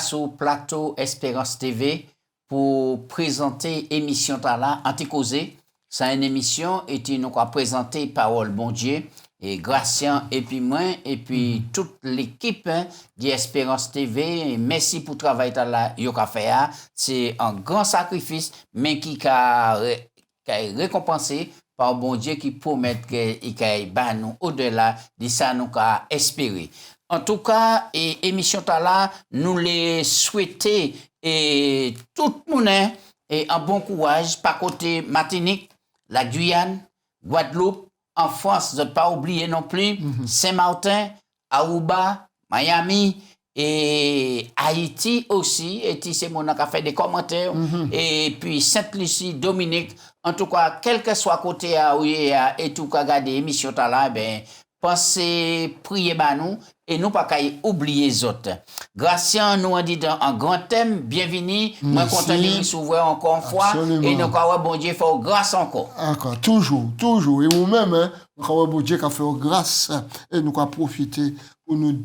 sur plateau Espérance TV pour présenter émission Tala Anticausé. C'est une émission et nous avons présenté Parole Bon Dieu et Gracien et puis moi et puis toute l'équipe d'Espérance TV. Merci pour le travail Tala Yoka fait. C'est un grand sacrifice mais qui a récompensé par bon Dieu qui promet qu'il va nous au-delà de ça nous a espéré. En tout cas, émission Tala, nous les souhaitons et tout le monde et un bon courage par côté Martinique, la Guyane, Guadeloupe, en France, ne pas oublier non plus Saint-Martin, Aruba, Miami et Haïti aussi. Et c'est mon qui a fait des commentaires. Et puis Sainte-Lucie, Dominique. En tout cas, quel que soit côté et tout cas regarder émission Tala, ben pensez, priez nous et nous pas qu'à oublier les autres. Gracien nous a dit dans un grand thème, bienvenue, moi content de vous s'ouvrir encore une fois et nous avons bon Dieu fait grâce encore. Encore, toujours. Et nous-mêmes, nous avons bon Dieu qui a fait grâce et nous avons profité pour nous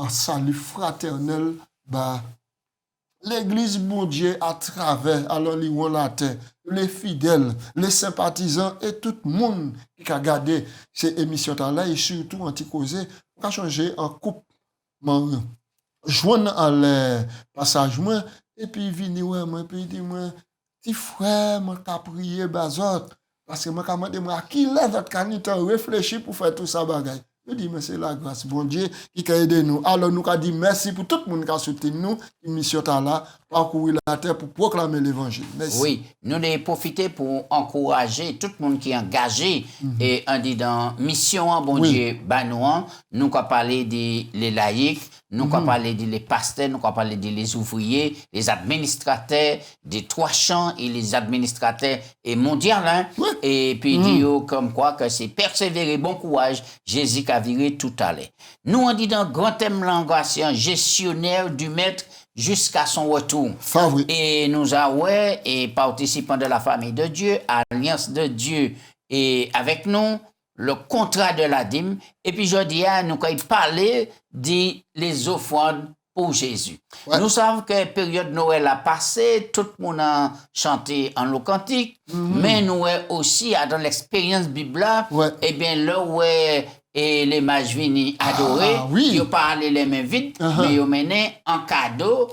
salut fraternel, l'Église, bon Dieu, à travers, alors la terre, les fidèles, les sympathisants et tout le monde qui a gardé ces émissions-là et surtout Anticausé, a changé en couple, joindre à les passages, et puis venir, moi, puis dire, petit frère, moi, t'as prié, bazot, parce que moi, quand moi, qui lève votre canite, réfléchir pour faire tout ça, bagaille. Je dis, mais c'est la grâce, bon Dieu, qui a aidé nous. Alors, nous avons dit merci pour tout le monde qui a soutenu nous, mission là, parcourir la terre pour proclamer l'évangile. Merci. Oui, nous avons profité pour encourager tout le monde qui est engagé et on dit dans mission, bon Dieu, nous avons parlé des laïcs, nous avons parlé des pasteurs, nous avons parlé des ouvriers, les administrateurs des trois champs et les administrateurs et mondiaux. Et puis, dire comme quoi que c'est persévérer, bon courage, Jésus a viré tout à l'heure. Nous, on dit dans le grand thème langagien, gestionnaire du maître jusqu'à son retour. Favori. Et nous avons, et participants de la famille de Dieu, Alliance de Dieu, et avec nous, le contrat de la dîme. Et puis, je dis, nous avons parlé des offrandes pour Jésus. Ouais. Nous savons que la période Noël a passé, tout le monde a chanté en le cantique, mais nous aussi, dans l'expérience biblique, eh bien, là où et les mages venus adorer, ils ont parlé les mains vides, mais ils ont mené un cadeau,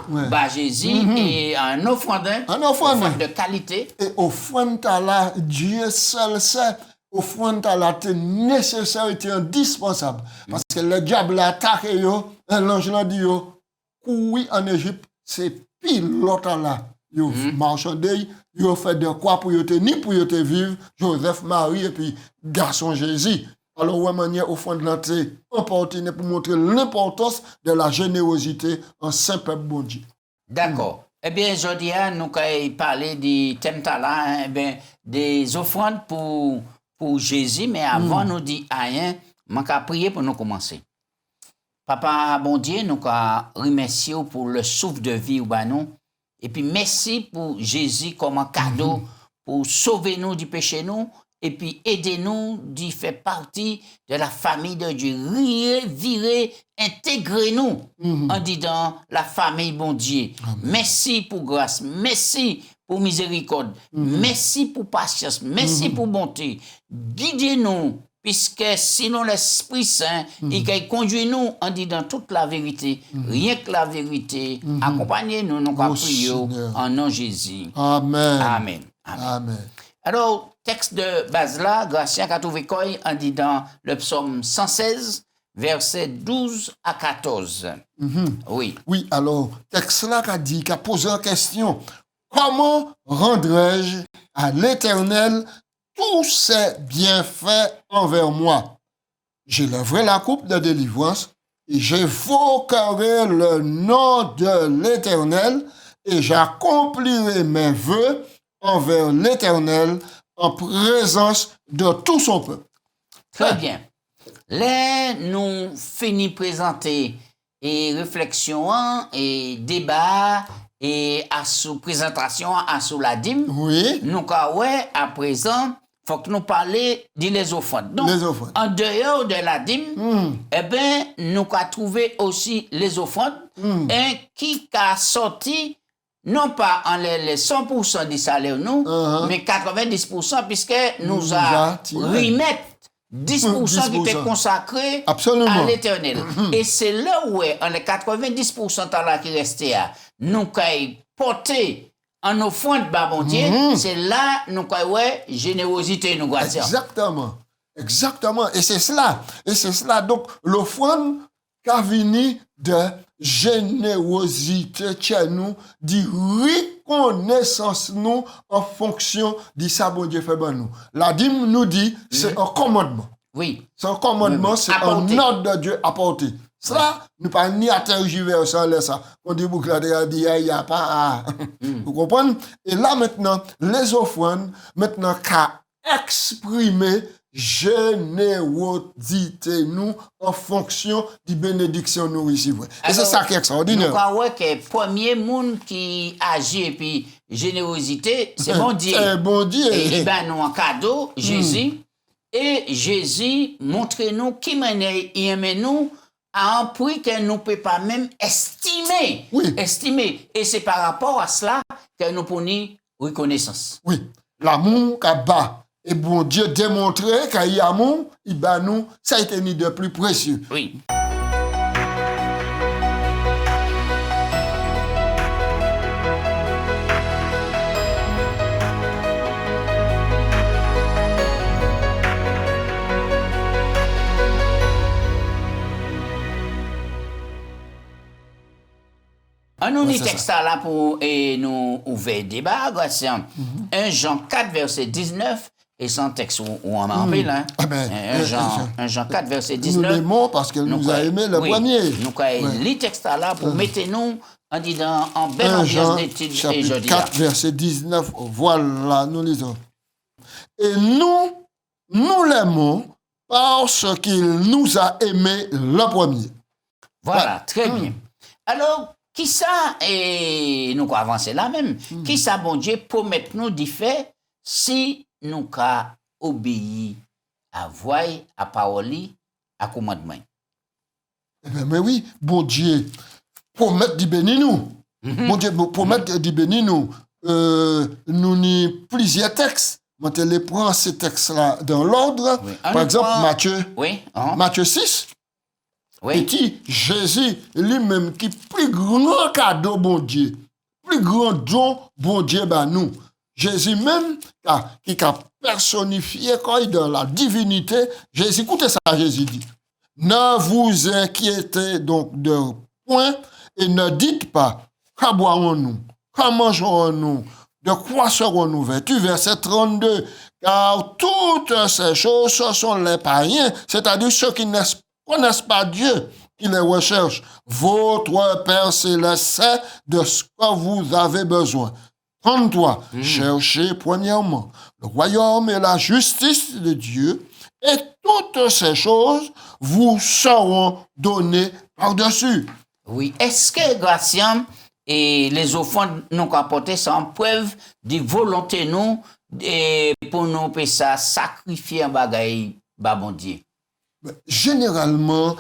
Jésus, et un offrande de qualité. Et offrande là, Dieu seul sait, offrande là, c'est nécessaire, c'est indispensable. Parce que le diable a attaqué, l'ange l'a dit, oui, en Égypte, c'est pilote là. Ils marchandé, ils ont fait de quoi pour y tenir, pour y vivre, Joseph, Marie, et puis garçon Jésus. Alors, ouais, manière offrande l'entrée, opportune pour montrer l'importance de la générosité en Saint-Peuple bon Dieu. D'accord. Eh bien, aujourd'hui, nous allons parler du thème là, des offrandes pour Jésus, mais avant nous dit rien, je vais prier pour nous commencer. Papa, bon Dieu, nous remercions pour le souffle de vie ou nous. Et puis, merci pour Jésus comme un cadeau pour sauver nous du péché nous. Et puis, aidez-nous d'y faire partie de la famille de Dieu. Virer, intégrez-nous en disant la famille bon Dieu. Amen. Merci pour grâce, merci pour miséricorde, merci pour patience, merci pour bonté. Guidez-nous, puisque sinon l'Esprit Saint, il conduit nous en disant toute la vérité, rien que la vérité. Accompagnez-nous, nous prions en nom de Jésus. Amen. Amen. Amen. Alors, texte de base là, Gracien Katouvekoy, on dit dans le psaume 116, versets 12 à 14. Oui. Oui, alors, texte là qui a posé une question. Comment rendrai-je à l'Éternel tous ses bienfaits envers moi? J'élèverai la coupe de délivrance et j'évoquerai le nom de l'Éternel et j'accomplirai mes vœux envers l'Éternel en présence de tout son peuple. Très bien. Là, nous finissons de présenter et réflexion et débat et à sous présentation à sous la dîme. Oui. Nous à présent faut que nous parlions des offrandes. Donc, Les offrandes. en dehors de la dîme, eh bien, nous avons trouvé aussi les offrandes et qui a sorti, non pas en les 100% du salaire, nous, mais 90%, puisque nous a remettre 10% qui était consacré Absolument. à l'éternel. Et c'est là où, en les 90% là qui restait, nous avons porté en offrande, bon Dieu, c'est là nous avons générosité, nous avons. Exactement. Exactement. Et c'est cela. Donc, l'offrande qui a venu de générosité chez nous, de reconnaissance nous en fonction de ça, bon Dieu fait bon nous. La dîme nous dit, c'est un commandement. Oui. C'est un commandement, c'est un ordre de Dieu apporté. Ça, nous pas ni à tergiverser ça. On dit boucle il y a pas. Vous comprenez? Et là maintenant, les offrandes, maintenant qu'à exprimer générosité nous en fonction des bénédictions nous recevons. Et c'est ça qui est extraordinaire. Donc, que le premier monde qui agit et puis générosité, c'est bon Dieu. C'est bon Dieu. Et ben nous en cadeau, Jésus. Et Jésus montre-nous qui aime nous à un prix que nous ne pouvons pas même estimer. Oui. Estimer. Et c'est par rapport à cela que nous prenons reconnaissance. Oui. L'amour qu'a bas. Et bon Dieu démontrer qu'il y a amour, il bat nous, ça a été ni de plus précieux. Oui. On y texte là pour nous ouvrir le débat. C'est 1 Jean 4, verset 19. Et sans texte où on en parle, hein. 1 Jean 4, verset 19. Nous l'aimons parce qu'elle nous a aimé le premier. Nous avons les textes là pour mettre nous en disant en belle ambiance d'étude et jeudi. 4, verset 19. Voilà, nous lisons. Et nous l'aimons parce qu'il nous a aimé le premier. Voilà, très bien. Alors, qui ça, et nous avons avancé là même, qui ça, bon Dieu, promet nous d'y faire si nous avons obéi à voix, à parole, à commandement? Mais oui, bon Dieu, promet d'y bénir nous. Bon Dieu, promet d'y bénir nous. Nous avons plusieurs textes. Je vais les prendre ces textes-là dans l'ordre. Oui. Par exemple, Matthieu. Oui. Matthieu 6. Oui. Et qui, Jésus lui-même, qui plus grand cadeau, bon Dieu, plus grand don, bon Dieu, ben nous. Jésus même, qui a personnifié quand dans la divinité, Jésus, écoutez ça, Jésus dit, ne vous inquiétez donc de point et ne dites pas, qu'à boirons-nous, qu'à mangerons-nous, de quoi serons-nous vêtus, verset 32, car toutes ces choses, ce sont les païens, c'est-à-dire ceux qui connaissent pas Dieu, qui les recherchent. Votre Père céleste sait de ce que vous avez besoin. 33. Cherchez premièrement le royaume et la justice de Dieu, et toutes ces choses vous seront données par-dessus. Oui. Est-ce que, Gratien, et les offrandes nous apportées sont preuve de volonté nous et pour nous ça sacrifier un bagaille, bon Dieu? Généralement,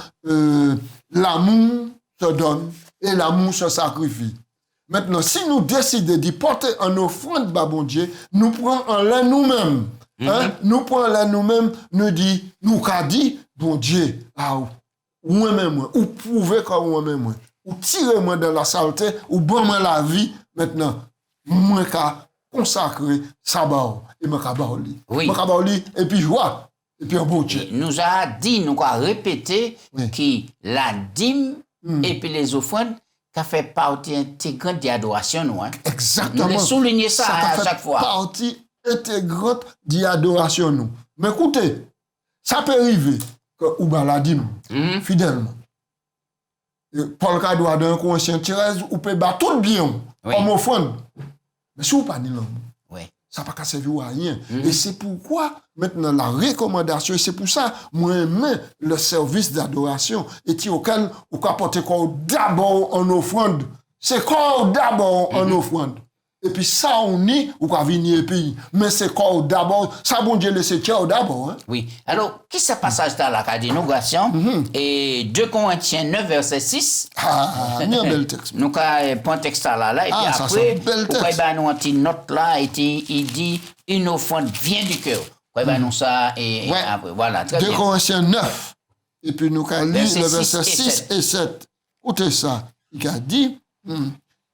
l'amour se donne et l'amour se sacrifie. Maintenant, si nous décidons d'y porter en offrande, bon Dieu, nous prenons en l'air nous-mêmes. Nous prenons en l'air nous-mêmes, nous dit, nous qu'a dit, bon Dieu, moi-même, ou pouvez comme moi-même, ou tirez-moi dans la saleté, ou bon-moi la vie, maintenant, moi qu'a consacrer sabbat, et moi qu'a baoli. Oui. Moi qu'a baoli, et puis joie. Et puis, bon Dieu. Nous a dit, nous a répété que la dîme et puis les offrandes qui fait partie intégrante de l'adoration, nous. Hein. Exactement. Nous souligner ça à chaque fois. Partie intégrante de l'adoration, nous. Mais écoutez, ça peut arriver que ou la dîme, fidèlement. Paul Cadoua d'un conscient Thérèse, ou peut battre tout bien, comme offrande. Mais si vous pas dit l'amour, ça n'a pas servi à rien. Et c'est pourquoi, maintenant, la recommandation, et c'est pour ça, moi, j'aime le service d'adoration, et auquel, on peut apporter d'abord en offrande. C'est quoi d'abord en offrande. et puis ça on y ou ka venir et puis mais c'est quoi d'abord ça bon Dieu laisser tiens d'abord hein? Oui. Alors, qui ce passage là qu'a dit nous Gratien et 2 Corinthiens 9 verset 6. Un bel texte. Nous ka point texte là et puis après pourquoi nous un petit note là et il dit une offrande vient du cœur. Pourquoi nous ça et après voilà, très bien. 2 Corinthiens 9 et puis nous ka lire le verset 6 et 7. Écoutez ça, il a dit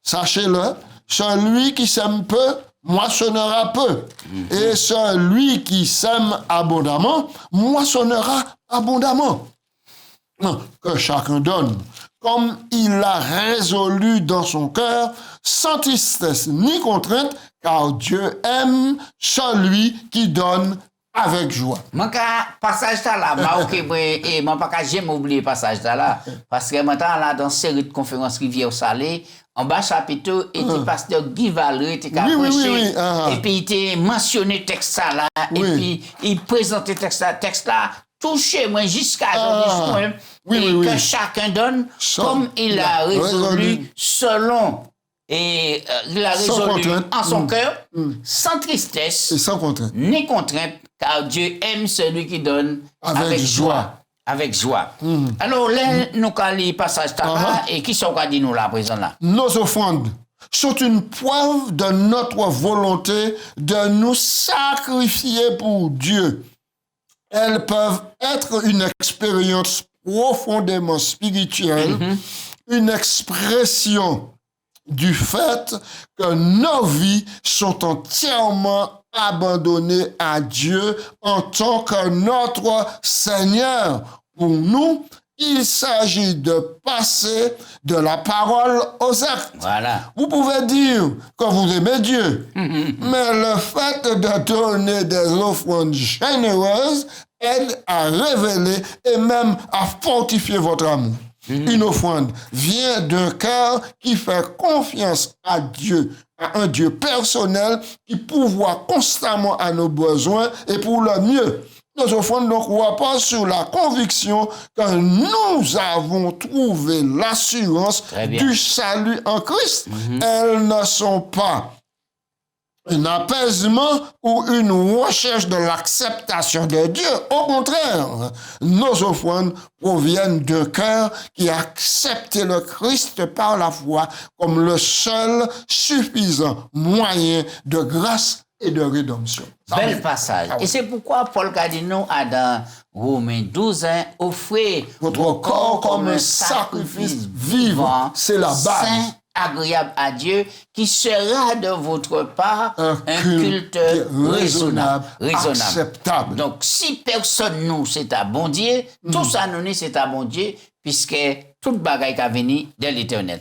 sachez-le, celui qui sème peu moissonnera peu. Et celui qui sème abondamment moissonnera abondamment. Que chacun donne comme il a résolu dans son cœur, sans tristesse ni contrainte, car Dieu aime celui qui donne avec joie. Mon passage là, et mon pas j'aime oublier passage là parce que maintenant là dans série de conférences Rivière Salée en bas chapitre et le pasteur Guy Valery était prêché et puis il était mentionné texte là et puis il présentait texte là touché moi jusqu'à aujourd'hui que chacun donne comme il a résolu selon et il a résolu en son cœur sans tristesse et sans contrainte ni contrainte car Dieu aime celui qui donne avec joie. Avec joie. Alors, là, nous allons lire passage là et qui sont dit nous là, présent là? Nos offrandes sont une preuve de notre volonté de nous sacrifier pour Dieu. Elles peuvent être une expérience profondément spirituelle, une expression du fait que nos vies sont entièrement abandonnées à Dieu en tant que notre Seigneur. Pour nous, il s'agit de passer de la parole aux actes. Voilà. Vous pouvez dire que vous aimez Dieu, mais le fait de donner des offrandes généreuses aide à révéler et même à fortifier votre amour. Une offrande vient d'un cœur qui fait confiance à Dieu, à un Dieu personnel qui pourvoit constamment à nos besoins et pour le mieux. Nos offrandes donc reposent sur la conviction que nous avons trouvé l'assurance du salut en Christ. Elles ne sont pas un apaisement ou une recherche de l'acceptation de Dieu. Au contraire, nos offrandes proviennent d'un cœur qui a accepté le Christ par la foi comme le seul suffisant moyen de grâce et de rédemption. Bel passage. Et c'est pourquoi Paul Cardino a dans Romains 12, offrez votre corps comme un sacrifice vivant, c'est la base. Saint, agréable à Dieu, qui sera de votre part un culte raisonnable. Acceptable. Donc, si personne nous, c'est à bon Dieu, tout ça nous, c'est à bon Dieu, puisque toute bagaille qui a venu de l'Éternel.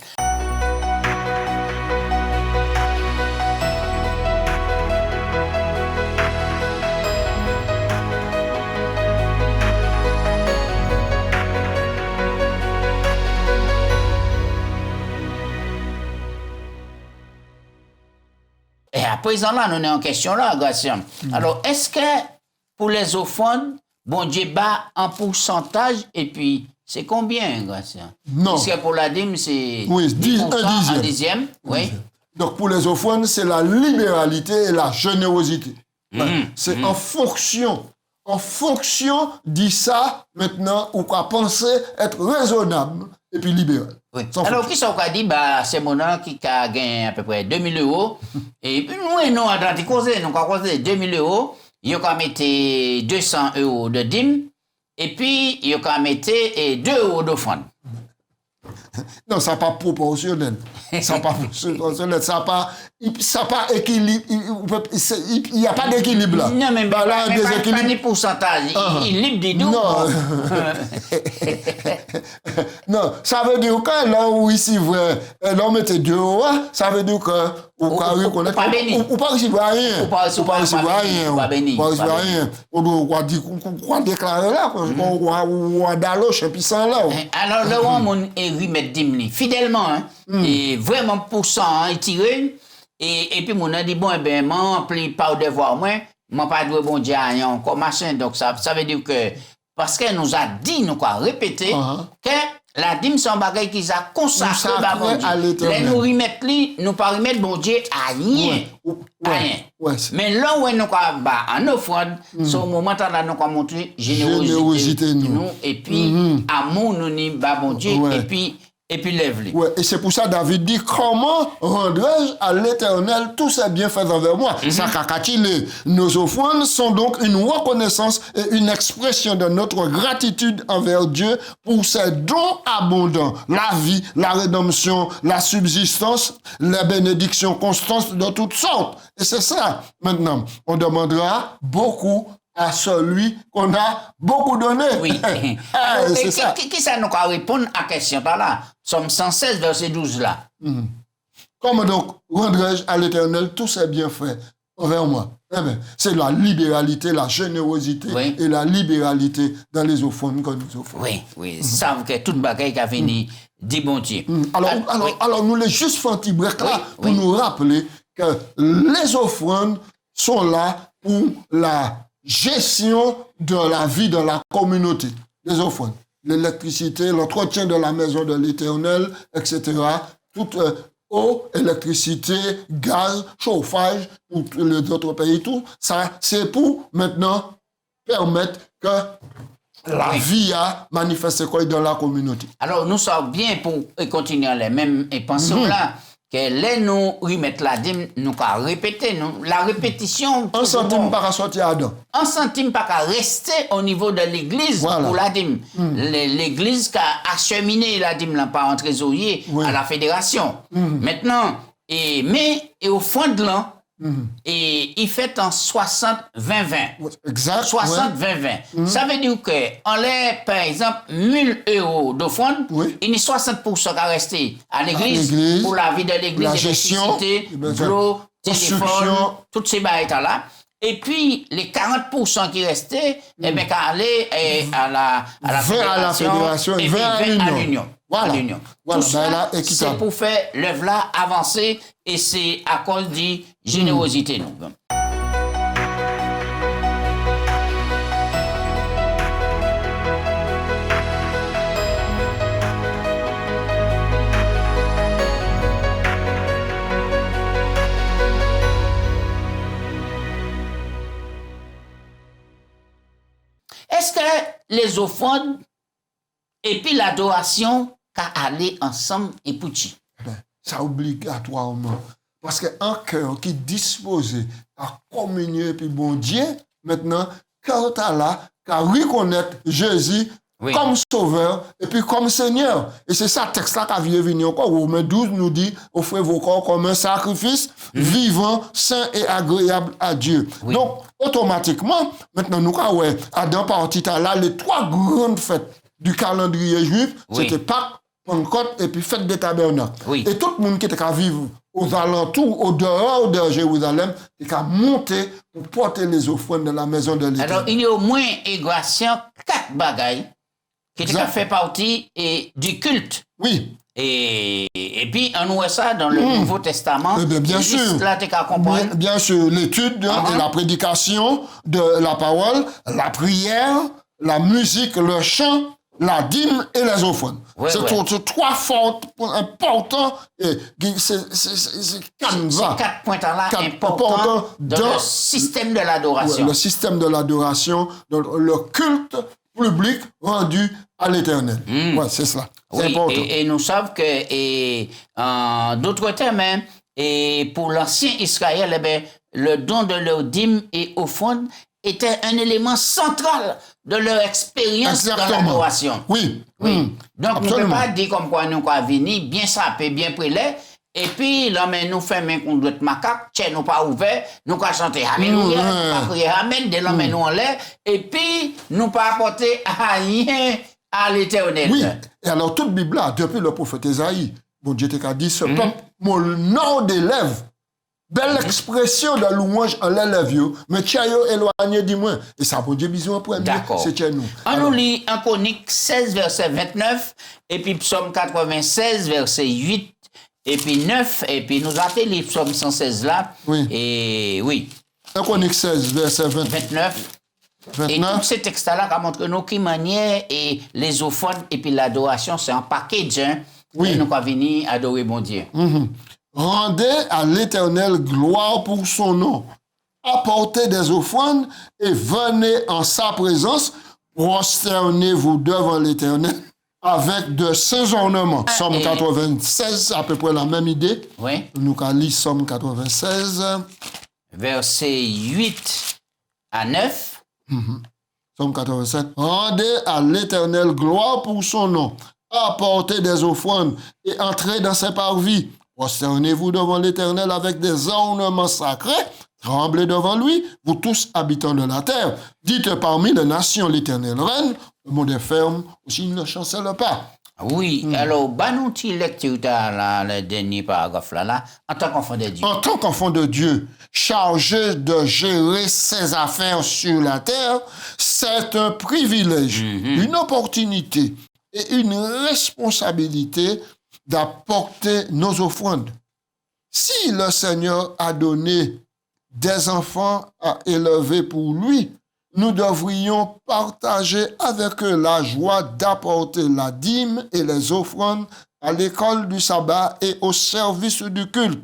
Et à présent, là, nous sommes en question là, Gratien. Alors, est-ce que pour les offrandes, bon Dieu bat en pourcentage et puis c'est combien, Gratien? Non. Est-ce que pour la dîme, c'est 10%, un dixième? Oui. Donc, pour les offrandes, c'est la libéralité et la générosité. C'est en fonction de ça, maintenant, on va penser être raisonnable et puis libéral. Oui. Alors, qui sont dit, bah, c'est mon nom qui a gagné à peu près 2000 €. Et puis, nous, on a causé 2000 €. Il a mis 200 € de dîme. Et puis, il a mis 2 € d'offrande. Non, ça n'est pas proportionnel. Ça n'est pas proportionnel. Ça n'a pas équilibre. Il n'y a pas d'équilibre là. Non, mais pas de pourcentage. Il libre des deux. Non. Non, ça veut dire que là où ici, l'homme était 2 €, ça veut dire que ou pas recevoir rien. Ou pas recevoir rien. On doit déclarer là. On doit d'aller puis sans là. Alors, là où on est remettre fidèlement, et vraiment pour ça, tiré. Et puis, mon a dit, bon, eh ben, moi, pas au devoir, moi, pas de bon Dieu, encore machin. Donc, ça veut dire que, parce qu'elle nous a dit, nous, quoi, répété, que La dîme, c'est un bagage qui a consacré par bon à Dieu. l'Éternel. Les nous remettre li, nous pas remettre bon Dieu à rien. À rien. Ouais. Mais là où nous avons en offrande, c'est au moment où nous avons montré générosité nous. Et puis, amour nous ni bah bon Dieu. Et puis lève-les. Ouais, et c'est pour ça David dit comment rendrai-je à l'Éternel tous ses bienfaits envers moi. Nos offrandes sont donc une reconnaissance et une expression de notre gratitude envers Dieu pour ses dons abondants, la vie, la rédemption, la subsistance, les bénédictions constantes de toutes sortes. Et c'est ça. Maintenant, on demandera beaucoup à celui qu'on a beaucoup donné. Oui. Alors, c'est ça. Qui ça nous a répondre à la question là? Somme 116, verset 12 là. Comment donc rendrai-je à l'Éternel tous ses bienfaits envers moi? Eh bien, c'est la libéralité, la générosité et la libéralité dans les offrandes que nous offrons. Oui. Ça veut que toute bagaille qui a venu dit bon Dieu. Alors, nous les juste fait un petit break là pour nous rappeler que les offrandes sont là pour la gestion de la vie de la communauté. Les offrandes, l'électricité, l'entretien de la maison de l'Éternel, etc. Toute eau, électricité, gaz, chauffage, pour les autres pays, tout ça, c'est pour maintenant permettre que la vie a manifesté dans la communauté. Alors, nous sommes bien pour continuer les mêmes pensions là. Que les nous remettre la dîme, nous qu'à répéter, nous, la répétition. Un centime par sortir à dedans. Un centime pas qu'à rester au niveau de l'église pour la dîme. L'église qui a acheminé la dîme là par un trésorier à la fédération. Maintenant, mais au fond de l'an, et il fait en 60-20-20. Exact. 60-20-20. Ça veut dire que, on l'a, par exemple, 1000 € d'offrande, il y a 60% qui resté à l'église pour la vie de l'église, la gestion, de l'eau, téléphone, toutes ces barrières-là. Et puis, les 40% qui restaient, eh bien, qu'à aller à la fédération et 20 à l'union. Voilà. Tout ça, c'est pour faire l'œuvre-là avancer et c'est à cause de générosité. Est-ce que les offrandes et puis l'adoration qu'à aller ensemble et pour qui? Ça obligatoirement. Parce qu'un cœur qui est disposé à communier puis bon Dieu, maintenant, quand tu as là, qu'à reconnaître Jésus comme sauveur et puis comme Seigneur. Et c'est ça, texte-là qui vient venir encore. Romains 12 nous dit, offrez vos corps comme un sacrifice vivant, saint et agréable à Dieu. Donc, automatiquement, maintenant, nous, dans partie là, les trois grandes fêtes du calendrier juif, c'était Pâques, Pentecôte et puis fête des tabernacles. Et tout le monde qui était à vivre aux alentours, au dehors de Jérusalem, était à monter pour porter les offrandes de la maison de l'Éternel. Alors, il y a au moins, Gracien, 4 bagailles qui fait partie du culte. Oui. Et puis, on voit ça dans le Nouveau Testament. Bien sûr. Là, bien sûr, l'étude et la prédication de la parole, la prière, la musique, le chant, la dîme et les offrandes. C'est trois forts importants. C'est 4 points-là importants dans le système de l'adoration. Le système de l'adoration, le culte public rendu à l'Éternel. C'est cela. C'est important. Et nous savons que, en d'autres termes, et pour l'ancien Israël, eh bien, le don de leur dîme et offrande était un élément central de leur expérience dans l'adoration. Oui. Donc, on ne peut pas dire comme quoi nous avons venu bien sapé, bien prélé, et puis là, nous faisons un conduit de macaque, nous pas ouvert, nous pas chanter Alléluia, nous pas prier Amen, de l'homme nous en l'air, et puis nous pas apporter rien à l'Éternel. Oui, et alors toute Bible là, depuis le prophète Esaïe, bon Dieu t'a dit, ce peuple, mon nom des lèvres, belle expression de louange en l'élève, mais tu as éloigné du moins. Et ça, pour Dieu, besoin pour c'est chez nous. On nous lit en Chronique 16, verset 29, et puis Psaume 96, verset 8, et puis 9, et puis nous avons les Psaume 116 là. Oui. Et oui. En Chronique 16, verset 29. Et tous ces textes-là montrent nous qui manière et les offrandes et puis l'adoration, c'est un package. Hein, oui. Et nous va venir adorer mon Dieu. Rendez à l'Éternel gloire pour son nom. Apportez des offrandes et venez en sa présence. Prosternez-vous devant l'Éternel avec de saints ornements. Somme 96, à peu près la même idée. Oui. Nous allons lire Somme 96. Versets 8 à 9. Somme 87. Rendez à l'Éternel gloire pour son nom. Apportez des offrandes et entrez dans ses parvis. Prosternez-vous devant l'Éternel avec des ornements sacrés. Tremblez devant lui, vous tous habitants de la terre. Dites parmi les nations l'Éternel règne. Le monde est ferme, aussi il ne chancelle pas. Oui, alors, nous lecture le dernier paragraphe là, en tant qu'enfant de Dieu. En tant qu'enfant de Dieu, chargé de gérer ses affaires sur la terre, c'est un privilège, une opportunité et une responsabilité d'apporter nos offrandes. Si le Seigneur a donné des enfants à élever pour lui, nous devrions partager avec eux la joie d'apporter la dîme et les offrandes à l'école du sabbat et au service du culte.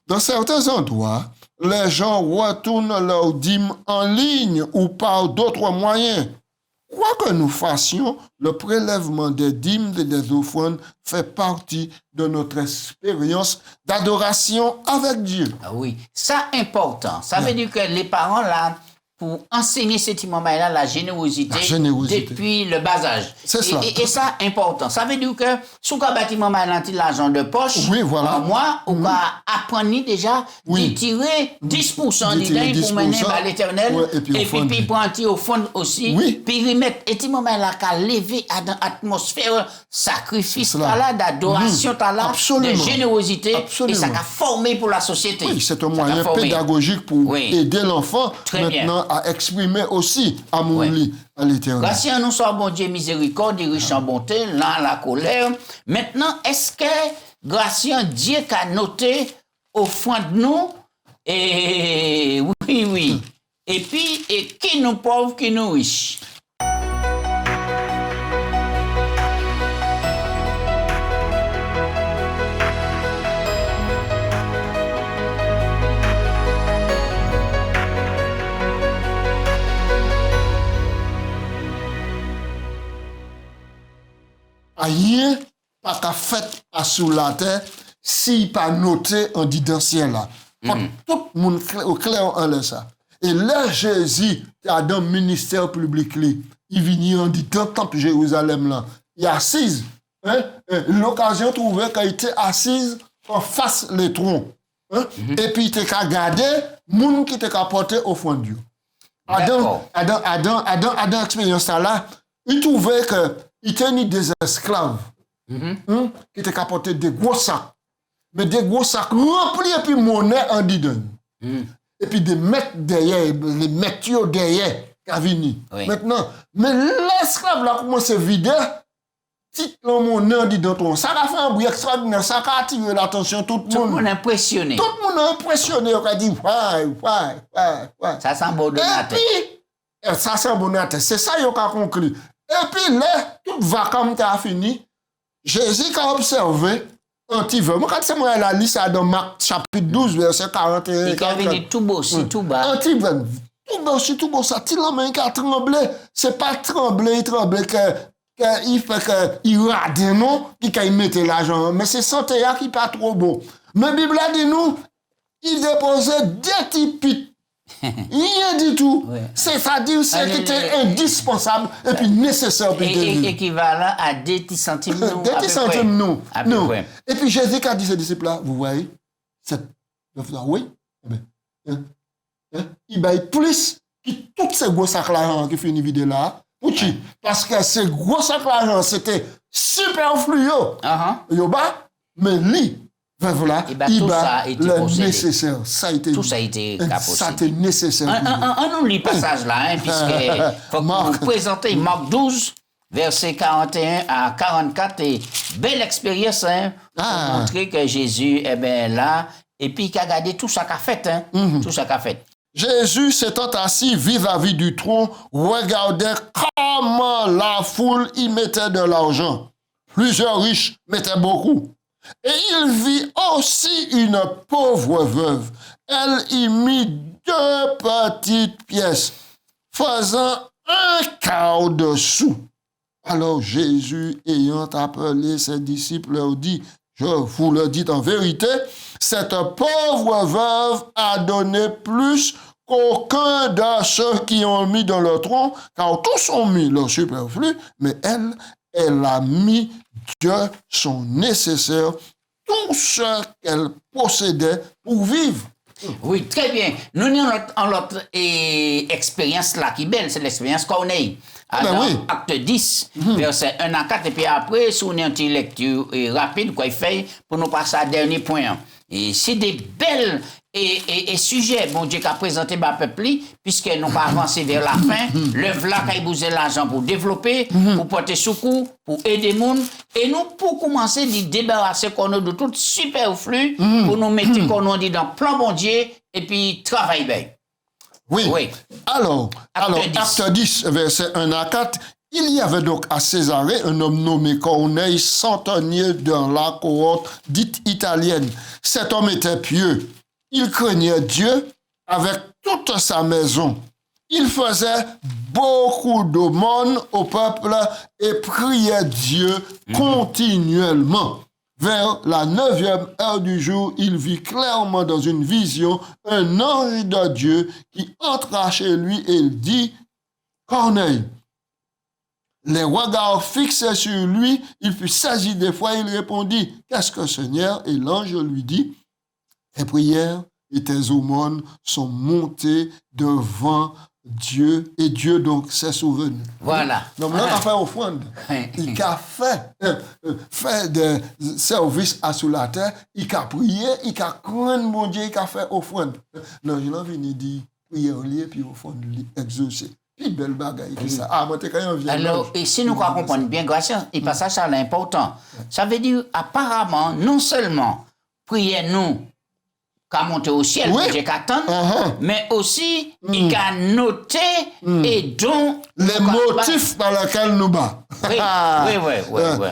Dans certains endroits, les gens retournent leur dîme en ligne ou par d'autres moyens. Quoi que nous fassions, le prélèvement des dîmes et des offrandes fait partie de notre expérience d'adoration avec Dieu. Ah oui, ça important. Ça veut dire que les parents là, pour enseigner ce moment-là, la générosité depuis le bas âge. C'est ça. Et ça, important. Ça veut dire que, si vous avez bâtiment l'argent de poche, oui, voilà. moi, on va apprendre déjà de tirer 10% d'idées pour mener à l'Éternel, et puis prendre au fond aussi, puis remettre, et ce moment-là, qu'à lever à l'atmosphère, sacrifice, d'adoration, de générosité, et ça a formé pour la société. Oui, c'est un moyen pédagogique pour aider l'enfant maintenant à exprimer aussi amour à l'Éternel. Grâce à nous sommes bon Dieu miséricorde, riche en bonté, là la colère. Maintenant, est-ce que grâce à Dieu qui a noté au fond de nous, et oui. Et puis, qui nous pauvres, qui nous riches. Rien pas qu'à fait à sous la terre si pas noté en dit dans ciel là. Tout le monde au clair en l'air ça. Et là Jésus a dans le ministère public il vient en dit dans le temple Jérusalem là. Il est assise. L'occasion trouvée qu'il était assise en face les troncs. Et puis il était qu'à garder monde qui était qu'à porter au fond de Dieu. Adam expérience là, il trouvait que il tenait des esclaves qui étaient capotés des gros sacs. Mais des gros sacs remplis et puis monnaie en didon. Et puis des maîtres derrière, les maîtres derrière, qui viennent. Maintenant, mais l'esclave là commence à vider, si le monnaie en didon, ça a fait un bruit extraordinaire, ça a attiré l'attention tout le monde. Tout le monde impressionné. Tout le monde impressionné, on a dit, ouais. Ça sent bon donateur. Et puis, ça sent bon donateur. C'est ça qu'on a conclu. Et puis là, toute vacances a fini. Jésus a observé un petit peu. Moi, quand c'est moi la liste dans Marc chapitre 12, verset 41. Il a venu tout beau aussi, tout bas. Un petit peu. Tout beau aussi, tout beau. Ça, il a même qu'à trembler. C'est pas trembler, il fait qu'il rade, non? Puis qu'il mette l'argent. Mais c'est santé qui n'est pas trop beau. Mais la Bible a dit nous, il déposait des petits. Rien du tout. C'est-à-dire ce qui était indispensable et puis nécessaire. Équivalent à des petits centimes. Des petits centimes, non. Et puis Jésus a dit à ses disciples-là, vous voyez, oui, il baille plus que tous ces gros sacs d'argent qui finissent vider là. Parce que ces gros sacs d'argent, c'était superflu. Mais lui, voilà, tout ça a été possédé. Nécessaire. Tout ça a été capoté. Ça a été nécessaire. On lit le passage là, puisque faut vous présenter Marc 12, verset 41 à 44, et belle expérience, pour montrer que Jésus est bien là, et puis qu'il a gardé tout ça qu'a fait, tout ça qu'a fait. Jésus s'étant assis vis-à-vis du trône, regardait comment la foule y mettait de l'argent. Plusieurs riches mettaient beaucoup. Et il vit aussi une pauvre veuve. Elle y mit 2 petites pièces, faisant 1/4 de sou. Alors Jésus, ayant appelé ses disciples, leur dit, je vous le dis en vérité, cette pauvre veuve a donné plus qu'aucun de ceux qui ont mis dans le tronc, car tous ont mis leur superflu, mais elle a mis de son nécessaire tout ce qu'elle possédait pour vivre. Oui, très bien. Nous avons l'autre expérience là qui est belle, c'est l'expérience Corneille. Alors, oui. Acte 10, verset 1 à 4, et puis après, si on a une petite lecture rapide, quoi il fait, pour nous passer à dernier point. Et c'est des belles et sujets, bon Dieu, qu'a présenté ma peuple, puisque nous pas avancé vers la fin, l'œuvre là, qu'a bousé l'argent pour développer, pour porter secours, pour aider les gens, et nous, pour commencer, de débarrasser qu'on a de tout superflu, pour nous mettre, qu'on a dit, dans plan bon Dieu, et puis travailler bien. Oui. Alors, acte 10, verset 1 à 4, il y avait donc à Césarée un homme nommé Corneille, centenier dans la cohorte dite italienne. Cet homme était pieux. Il craignait Dieu avec toute sa maison. Il faisait beaucoup d'aumônes au peuple et priait Dieu continuellement. Vers la 9e heure du jour, il vit clairement dans une vision un ange de Dieu qui entra chez lui et il dit, Corneille. Les regards fixés sur lui, il fut saisi d'effroi, il répondit, qu'est-ce que Seigneur? Et l'ange lui dit, tes prières et tes aumônes sont montées devant Dieu, et Dieu donc s'est souvenu. Voilà. Donc là, on a fait offrande. Il a fait des services à sous la terre, il a prié, il a craint mon Dieu, il a fait offrande. Non, je l'ai venu dire, prière liée, puis offrande exaucée. Puis belle bagaille, ça. Ah, moi, t'es quand même bien. Alors, et si nous comprenons bien, grâce et passage ça l'important, ça veut dire, apparemment, non seulement priez-nous qu'à monter au ciel, oui. Dieu qu'attend, mais aussi, il a noté et dont les motifs par lesquels nous bat. Oui.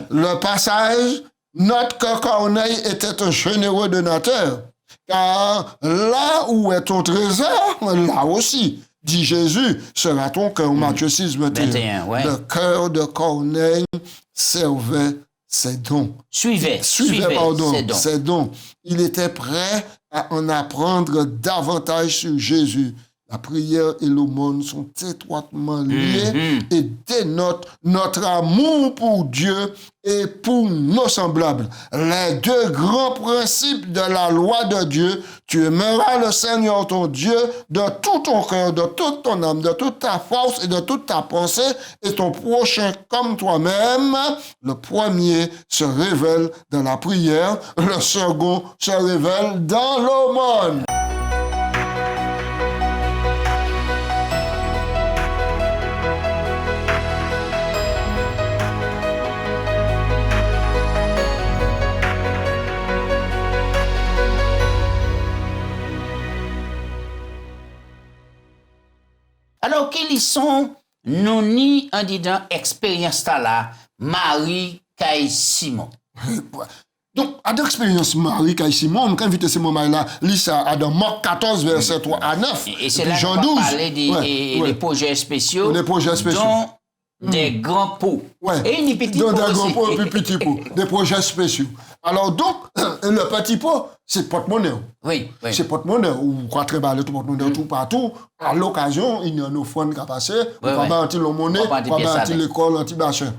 Le passage note que Corneille était un généreux donateur, car là où est ton trésor, là aussi, dit Jésus, sera ton cœur. Matthieu 6, 21. Le cœur de Corneille servait ses dons. Suivait ses dons. Il était prêt à en apprendre davantage sur Jésus. La prière et l'aumône sont étroitement liées et dénotent notre amour pour Dieu et pour nos semblables. Les 2 grands principes de la loi de Dieu, tu aimeras le Seigneur ton Dieu de tout ton cœur, de toute ton âme, de toute ta force et de toute ta pensée, et ton prochain comme toi-même. Le premier se révèle dans la prière, le second se révèle dans l'aumône. Alors, quels sont nous ni en disant expérience là, Marie Caille Simon? Donc, à l'expérience Marie Caille Simon, on invite ce moment-là, lisa à dans Marc 14, verset 3 à 9. Et c'est là qu'on va parler des projets spéciaux. Des projets spéciaux. Dont des grands pots. Et des petits pots. Des grands pots et puis petits pots. Des projets spéciaux. Alors, donc, le petit pot, c'est porte-monnaie. Oui. C'est porte-monnaie. Ou quoi très bas, le porte-monnaie tout partout. À l'occasion, il y a une offrande qui a passé. On va bâtir la monnaie, on va bâtir l'école, anti-machin.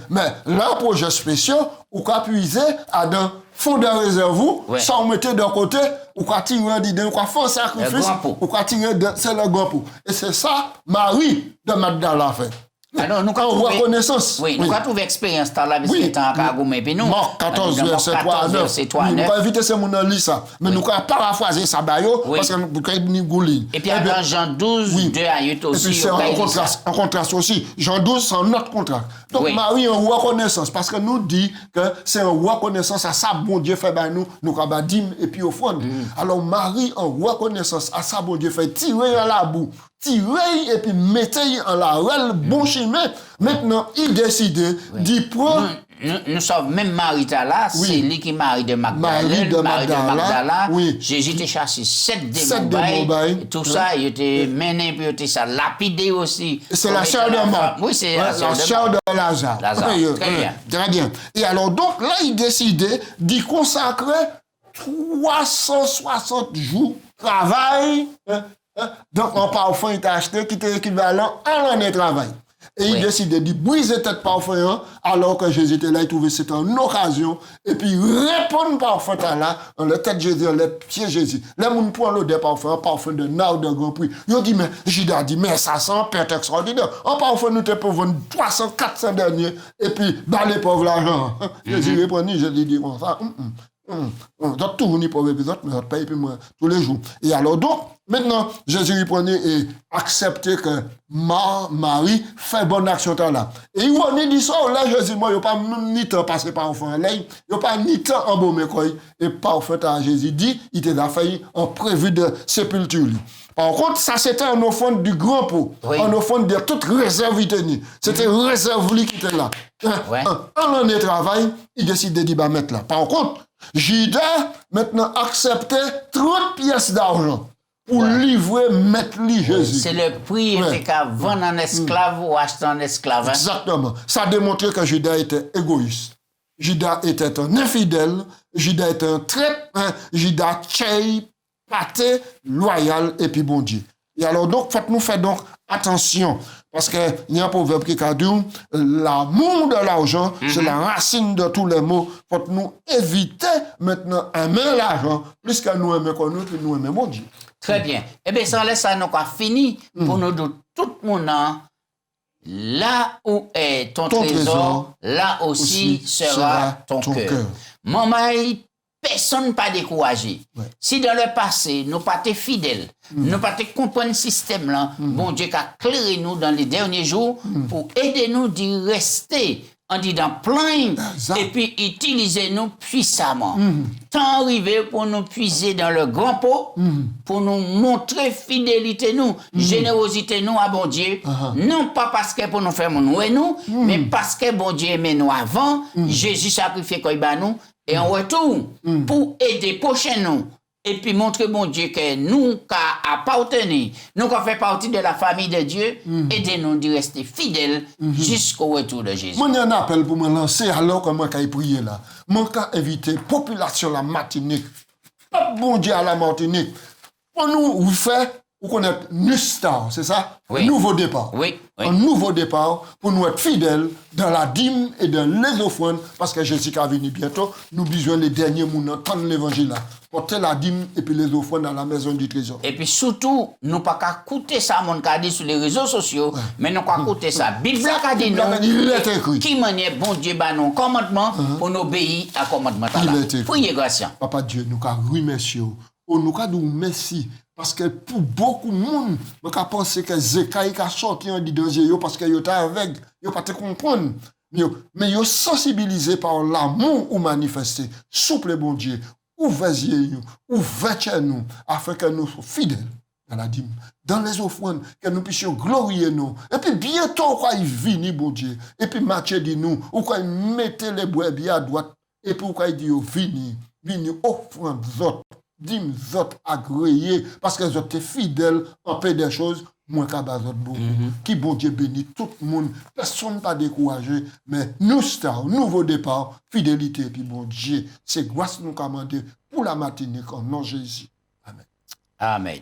Mais là, projet spéciaux, on va puiser à dans fond de réserve, sans mettre de côté, on va tirer d'idée, on va faire un sacrifice, on va tirer c'est le grand pot. Et c'est ça, Marie de Magdala fait. Alors, nous en reconnaissance. Oui, nous avons trouvé expérience dans la Oui. visite en Kagoumé. Puis nous, Marc 14, verset 3 à 9. verset 3 à Nous 9. allons éviter ces gens lire ça. Mais nous allons paraphraser ça, Oui. parce que nous allons gouler. Et puis, dans Jean 12, Oui. 2 à 8 Et aussi. puis c'est un contraste aussi. Jean 12, c'est un autre contrat. Donc Oui. Marie en reconnaissance, parce que nous dit que c'est en reconnaissance à ça, bon Dieu fait ben nous avons dîme et puis offrande. Alors Marie en reconnaissance à ça, bon Dieu fait tirer en la boue, tirer et puis mettre en la rel bon chemin. Maintenant, il décide d'y prendre. Nous sommes même Marita là, Oui. c'est lui qui Marie de Magdalene. Marie de Magdala, oui. Jésus t'a chassé 7 Sept démons. démons, Tout ça, il était mené, puis il était ça lapidé aussi. C'est la sœur de Marc. Oui, c'est la sœur de Lazare. Lazare, Oui, très bien. Très bien. Et alors, donc, là, il décidait d'y consacrer 360 jours de travail. Donc, un parfum, il t'a acheté qui était équivalent à l'année de travail. Et il décidait de briser tête parfum, alors que Jésus était là, il trouvait que c'était une occasion. Et puis, répondre parfum là, en le tête Jésus, en le pied Jésus. Là, on prend l'odeur parfum, un parfum de nard de grand prix. Il dit, mais, Judas dit, mais ça sent pète extraordinaire. Un parfum, nous te pouvons vendre 300, 400 derniers, et puis, bah, les pauvres l'argent. Jésus répondit, je lui dis, comme ça, d'autres tout ni pauvres, les autres, mais d'autres payent, puis moi, tous les jours. Et alors, donc, maintenant, Jésus répondit et acceptait que Marie fait bonne action là. Et il va dit ça, là, Jésus, moi, il n'y a pas ni temps passé par enfant, là, il n'y a pas ni temps embaumé, quoi. Et parfait à Jésus dit, il était là, failli en prévu de sépulture. Par contre, ça, c'était un offrande du grand pot, un offrande de toute réserve, il tenait. C'était réserve lui qui était là. En l'année travail, il décide de dire, bah, mettre là. Par contre, Judas, maintenant, acceptait 30 pièces d'argent pour livrer, mettre lui Jésus. C'est le prix qu'à vendre un esclave ou acheter un esclave. Exactement. Ça démontrait que Judas était égoïste. Judas était un infidèle. Judas était un traître. Judas tchèi, pâté, loyal et puis bon Dieu. Et alors donc, faites-nous faire donc attention. Parce qu'il y a un proverbe qui a dit, l'amour de l'argent, c'est la racine de tous les maux. Faut-nous éviter maintenant aimer l'argent, plus que nous aimer qu'on nous, puis nous aimer mon Dieu. Très bien. Eh bien, sans laisser ça, nous avons fini pour nous dire tout le monde, là où est ton trésor, là aussi sera ton cœur. Maman, personne pas découragé. Si dans le passé, nous pas été fidèles, nous pas comprendre le système là, bon Dieu a éclairé nous dans les derniers jours pour aider nous d'y rester en disant plein et puis utiliser nous puissamment. Tant arrivé pour nous puiser dans le grand pot, pour nous montrer fidélité nous, générosité nous à bon Dieu, non pas parce que pour nous faire nous et nous, mais parce que bon Dieu aimait nous avant, Jésus sacrifié quoi nous. Et en retour, pour aider prochain nous, et puis montrer bon Dieu que nous appartenons, nous qui faisons partie de la famille de Dieu, aidez-nous de rester fidèles jusqu'au retour de Jésus. Moi, il y a un appel pour me lancer alors que moi, quand je prie là. Moi, quand inviter la population de la Martinique, bon Dieu à la Martinique, pour nous, vous faites, vous connaissez Nustar, c'est ça? Oui. Un nouveau départ. Oui. Un nouveau départ pour nous être fidèles dans la dîme et dans les offrandes, parce que Jésus va venir bientôt. Nous avons besoin les derniers mots entendre l'évangile là. Porter la dîme et puis les offrandes dans la maison du trésor. Et puis surtout, nous pas qu'à écouter ça, mon cas dit sur les réseaux sociaux, mais nous qu'à écouter ça. Bible a dit nous, qui manière bon Dieu bah nous commandement pour nous obéir à commandement là. Priez Gratien. Papa Dieu, nous qu'à remercier. Nous qu'à dire merci. Parce que pour beaucoup de monde, je pense que Zekaï a sorti en disant parce qu'il était aveugle, il n'a pas te comprendre. Mais il est sensibilisé par l'amour ou manifesté. Souple bon Dieu, ouvrez nous, ouvrez nous, afin que nous soyons fidèles dans la dîme, dans les offrandes, que nous puissions glorifier nous. Et puis bientôt, quand il vient, bon Dieu, et puis Matthieu dit nous, ou quand il mettait les brebis à droite, et puis quand il dit, vini, offrande, autres. Dîmes autres agréés, parce que vous êtes fidèles en paix des choses, moins qu'à bas autres bon. Qui bon Dieu bénit tout le monde, personne pas découragé, mais nous, stars, nouveau départ, fidélité, puis bon Dieu, c'est grâce nous commander pour la matinée, en nom de Jésus. Amen. Amen.